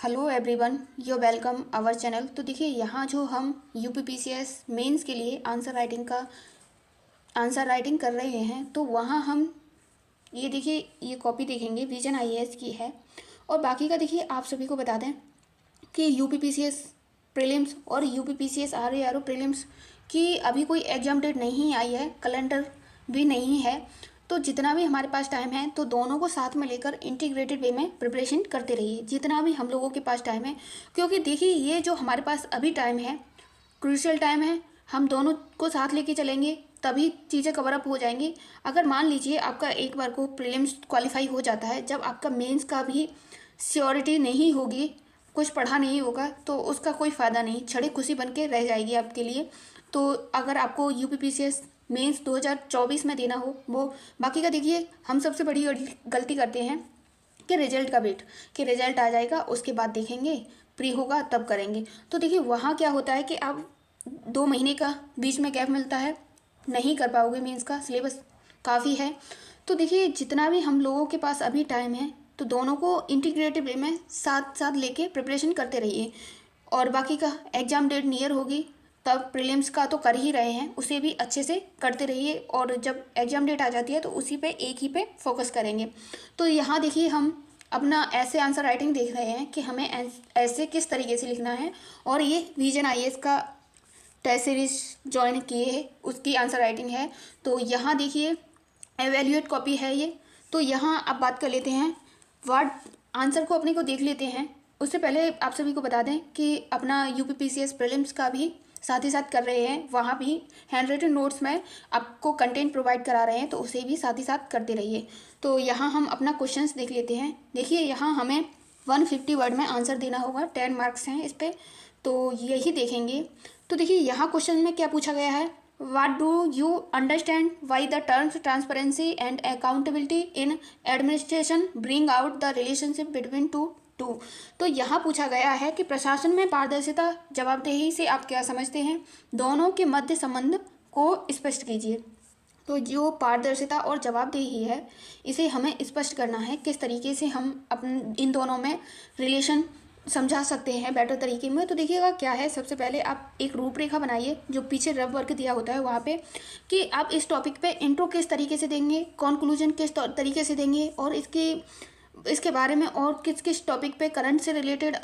Hello everyone, you welcome our channel. तो देखिए यहाँ जो हम यूपीपीसीएस मेंस के लिए आंसर राइटिंग कर रहे हैं, तो वहाँ हम ये देखिए ये कॉपी देखेंगे, विजन आईएएस की है। और बाकी का देखिए आप सभी को बता दें कि यूपीपीसीएस प्रीलिम्स और यूपीपीसीएस आरएआरओ प्रीलिम्स की अभी कोई एग्ज़ाम डेट नहीं आई है, कैलेंडर भी नहीं है। तो जितना भी हमारे पास टाइम है तो दोनों को साथ में लेकर इंटीग्रेटेड वे में प्रिपरेशन करते रहिए, जितना भी हम लोगों के पास टाइम है। क्योंकि देखिए ये जो हमारे पास अभी टाइम है, क्रूशियल टाइम है, हम दोनों को साथ लेके चलेंगे तभी चीज़ें कवर अप हो जाएंगी। अगर मान लीजिए आपका एक बार को प्रीलिम्स क्वालिफाई हो जाता है, जब आपका मेंस का भी श्योरिटी नहीं होगी, कुछ पढ़ा नहीं होगा, तो उसका कोई फ़ायदा नहीं, छड़ी खुशी बन के रह जाएगी आपके लिए। तो अगर आपको यूपीपीसीएस मेंस 2024 में देना हो वो, बाकी का देखिए हम सबसे बड़ी गलती करते हैं कि रिजल्ट का वेट, कि रिजल्ट आ जाएगा उसके बाद देखेंगे, प्री होगा तब करेंगे। तो देखिए वहाँ क्या होता है कि आप 2 महीने का बीच में गैप मिलता है, नहीं कर पाओगे, मेंस का सिलेबस काफ़ी है। तो देखिए जितना भी हम लोगों के पास अभी टाइम है तो दोनों को इंटीग्रेटेड वे में साथ साथ लेके प्रिपरेशन करते रहिए। और बाकी का एग्ज़ाम डेट नियर होगी तब प्रीलिम्स का तो कर ही रहे हैं, उसे भी अच्छे से करते रहिए। और जब एग्ज़ाम डेट आ जाती है तो उसी पे एक ही पे फोकस करेंगे। तो यहाँ देखिए हम अपना ऐसे आंसर राइटिंग देख रहे हैं कि हमें ऐसे किस तरीके से लिखना है। और ये विजन आईएएस का टेस्ट सीरीज ज्वाइन किए है, उसकी आंसर राइटिंग है। तो यहाँ देखिए एवेल्यूएट कॉपी है ये। तो यहाँ अब बात कर लेते हैं, वर्ड आंसर को अपने को देख लेते हैं। उससे पहले आप सभी को बता दें कि अपना यूपीपीसीएस प्रीलिम्स का भी साथ ही साथ कर रहे हैं, वहाँ भी हैंड रिटन नोट्स में आपको कंटेंट प्रोवाइड करा रहे हैं, तो उसे भी साथ ही साथ करते रहिए। तो यहाँ हम अपना क्वेश्चंस देख लेते हैं। देखिए यहाँ हमें 150 वर्ड में आंसर देना होगा, 10 मार्क्स हैं इस पर, तो यही देखेंगे। तो देखिए यहाँ क्वेश्चन में क्या पूछा गया है, What do you understand why the terms transparency and accountability in administration bring out the relationship between two? तो यहाँ पूछा गया है कि प्रशासन में पारदर्शिता जवाबदेही से आप क्या समझते हैं, दोनों के मध्य संबंध को स्पष्ट कीजिए। तो जो पारदर्शिता और जवाबदेही है इसे हमें स्पष्ट करना है, किस तरीके से हम अपन इन दोनों में रिलेशन समझा सकते हैं बेटर तरीके में। तो देखिएगा क्या है, सबसे पहले आप एक रूपरेखा बनाइए जो पीछे रब वर्क दिया होता है वहाँ पे, कि आप इस टॉपिक पे इंट्रो किस तरीके से देंगे, कंक्लूजन किस तरीके से देंगे, और इसके बारे में और किस किस टॉपिक पे करंट से रिलेटेड,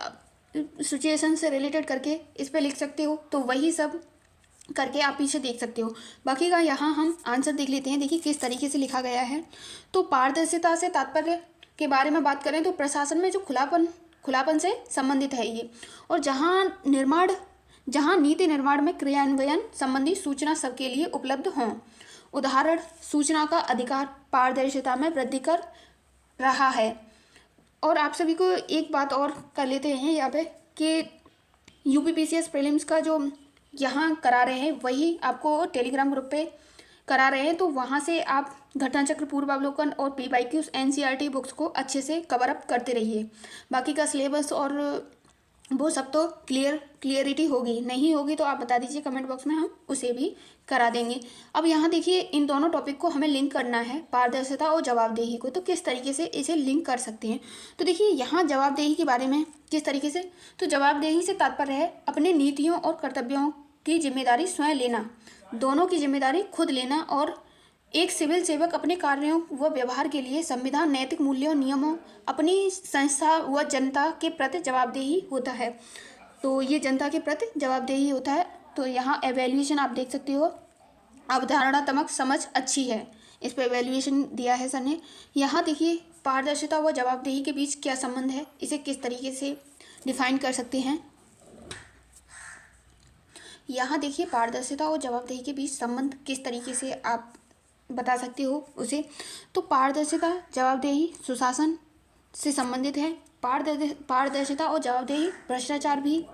सिचुएशन से रिलेटेड करके इस पर लिख सकते हो। तो वही सब करके आप पीछे देख सकते हो। बाकी का यहाँ हम आंसर देख लेते हैं। देखिए किस तरीके से लिखा गया है। तो पारदर्शिता से तात्पर्य के बारे में बात करें तो प्रशासन में जो खुलापन से संबंधित है ये। और जहाँ नीति निर्माण में क्रियान्वयन संबंधी सूचना सबके लिए उपलब्ध हों। उदाहरण, सूचना का अधिकार पारदर्शिता में वृद्धि कर रहा है। और आप सभी को एक बात और कर लेते हैं यहाँ पे कि यूपीपीसीएस प्रीलिम्स का जो यहाँ करा रहे हैं वही आपको टेलीग्राम ग्रुप पे करा रहे हैं, तो वहाँ से आप घटनाचक्र, पूर्वावलोकन और पीवाईक्यूज एनसीईआरटी बुक्स को अच्छे से कवर अप करते रहिए। बाकी का सिलेबस और वो सब तो क्लियरिटी होगी, नहीं होगी तो आप बता दीजिए कमेंट बॉक्स में, हम उसे भी करा देंगे। अब यहाँ देखिए इन दोनों टॉपिक को हमें लिंक करना है, पारदर्शिता और जवाबदेही को। तो किस तरीके से इसे लिंक कर सकते हैं, तो देखिए यहाँ जवाबदेही के बारे में किस तरीके से, तो जवाबदेही से तात्पर्य है अपने नीतियों और कर्तव्यों की जिम्मेदारी स्वयं लेना, दोनों की जिम्मेदारी खुद लेना। और एक सिविल सेवक अपने कार्यों व व्यवहार के लिए संविधान, नैतिक मूल्यों, नियमों, अपनी संस्था व जनता के प्रति जवाबदेही होता है। तो ये जनता के प्रति जवाबदेही होता है। तो यहाँ एवेल्यूएशन आप देख सकते हो, अवधारणात्मक समझ अच्छी है, इस पर एवेल्यूएशन दिया है सर ने। यहाँ देखिए पारदर्शिता व जवाबदेही के बीच क्या संबंध है, इसे किस तरीके से डिफाइन कर सकते हैं। यहाँ देखिए पारदर्शिता और जवाबदेही के बीच संबंध किस तरीके से आप बता सकते हो उसे। तो पारदर्शिता, जवाबदेही सुशासन से संबंधित है। पारदर्शिता और जवाबदेही भ्रष्टाचार भी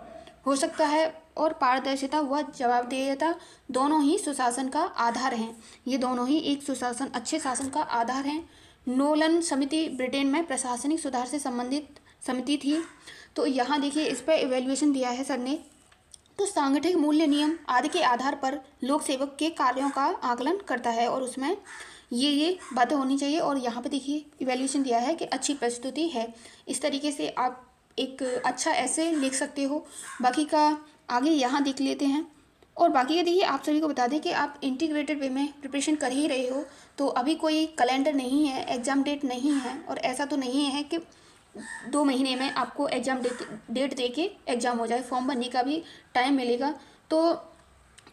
हो सकता है, और पारदर्शिता व जवाबदेहिता दोनों ही सुशासन का आधार हैं। ये दोनों ही एक सुशासन, अच्छे शासन का आधार हैं। नोलन समिति ब्रिटेन में प्रशासनिक सुधार से संबंधित समिति थी। तो यहाँ देखिए इस पर इवेल्युएशन दिया है सर ने। तो सांगठनिक मूल्य, नियम आदि के आधार पर लोक सेवक के कार्यों का आकलन करता है, और उसमें ये बातें होनी चाहिए। और यहाँ पे देखिए इवैल्यूएशन दिया है कि अच्छी प्रस्तुति है। इस तरीके से आप एक अच्छा ऐसे लिख सकते हो। बाकी का आगे यहाँ देख लेते हैं। और बाकी का देखिए आप सभी को बता दें कि आप इंटीग्रेटेड वे में प्रिपरेशन कर ही रहे हो, तो अभी कोई कैलेंडर नहीं है, एग्ज़ाम डेट नहीं है, और ऐसा तो नहीं है कि 2 महीने में आपको एग्ज़ाम डेट दे के एग्ज़ाम हो जाए, फॉर्म भरने का भी टाइम मिलेगा। तो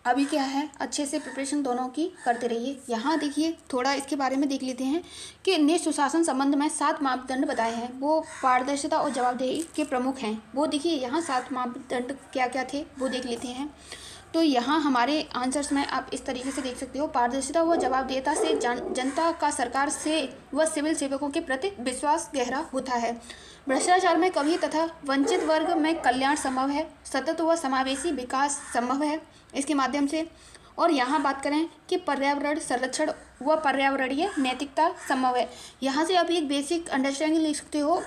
अभी क्या है, अच्छे से प्रिपरेशन दोनों की करते रहिए। यहाँ देखिए थोड़ा इसके बारे में देख लेते हैं कि निष्ठ सुशासन संबंध में 7 मापदंड बताए हैं, वो पारदर्शिता और जवाबदेही के प्रमुख हैं। वो देखिए यहाँ 7 मापदंड क्या क्या थे वो देख लेते हैं। तो यहाँ हमारे आंसर्स में आप इस तरीके से देख सकते हो। पारदर्शिता व जवाबदेहिता से जनता का सरकार से व सिविल सेवकों के प्रति विश्वास गहरा होता है। भ्रष्टाचार में कमी तथा वंचित वर्ग में कल्याण संभव है। सतत व समावेशी विकास संभव है इसके माध्यम से। और यहाँ बात करें कि पर्यावरण संरक्षण व पर्यावरणीय नैतिकता संभव है। यहाँ से आप एक बेसिक अंडरस्टैंडिंग लिख सकते हो,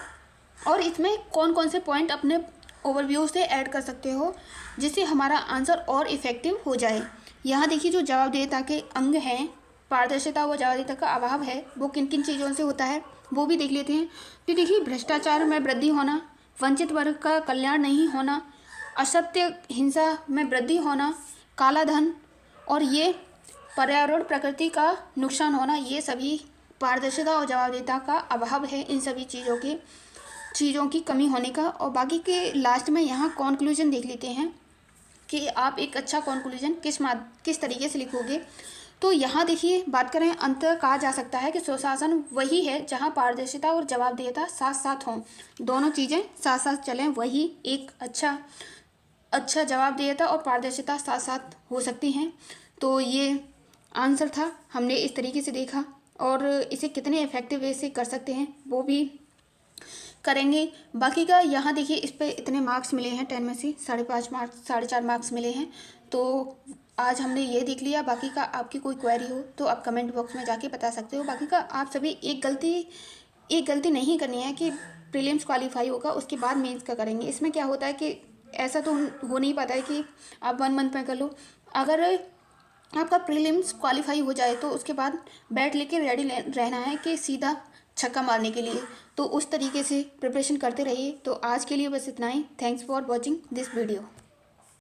और इसमें कौन कौन से पॉइंट अपने ओवरव्यू से ऐड कर सकते हो जिससे हमारा आंसर और इफ़ेक्टिव हो जाए। यहाँ देखिए जो जवाबदेहिता के अंग हैं, पारदर्शिता व जवाबदेहिता का अभाव है, वो किन किन चीज़ों से होता है वो भी देख लेते हैं। तो देखिए भ्रष्टाचार में वृद्धि होना, वंचित वर्ग का कल्याण नहीं होना, असत्य हिंसा में वृद्धि होना, काला धन, और ये पर्यावरण प्रकृति का नुकसान होना, ये सभी पारदर्शिता और जवाबदेहिता का अभाव है, इन सभी चीज़ों की कमी होने का। और बाकी के लास्ट में यहाँ कॉन्क्लूजन देख लेते हैं कि आप एक अच्छा कॉन्क्लूजन किस तरीके से लिखोगे। तो यहाँ देखिए बात करें, अंत कहा जा सकता है कि सुशासन वही है जहाँ पारदर्शिता और जवाबदेहिता साथ साथ हों, दोनों चीज़ें साथ साथ चलें, वही एक अच्छा जवाबदेहिता और पारदर्शिता साथ साथ हो सकती हैं। तो ये आंसर था, हमने इस तरीके से देखा, और इसे कितने इफेक्टिव वे से कर सकते हैं वो भी करेंगे। बाकी का यहाँ देखिए इस पे इतने मार्क्स मिले हैं 10 में से 5.5 मार्क्स, 4.5 मार्क्स मिले हैं। तो आज हमने ये देख लिया। बाकी का आपकी कोई क्वेरी हो तो आप कमेंट बॉक्स में जाके बता सकते हो। बाकी का आप सभी एक गलती नहीं करनी है कि प्रीलिम्स क्वालिफाई होगा उसके बाद मेंस का करेंगे। इसमें क्या होता है कि ऐसा तो हो नहीं पाता है कि आप 1 मंथ में कर लो। अगर आपका प्रीलिम्स क्वालिफाई हो जाए तो उसके बाद बैट लेके रेडी रहना है कि सीधा छक्का मारने के लिए। तो उस तरीके से प्रिपरेशन करते रहिए। तो आज के लिए बस इतना ही। Thanks for watching this video.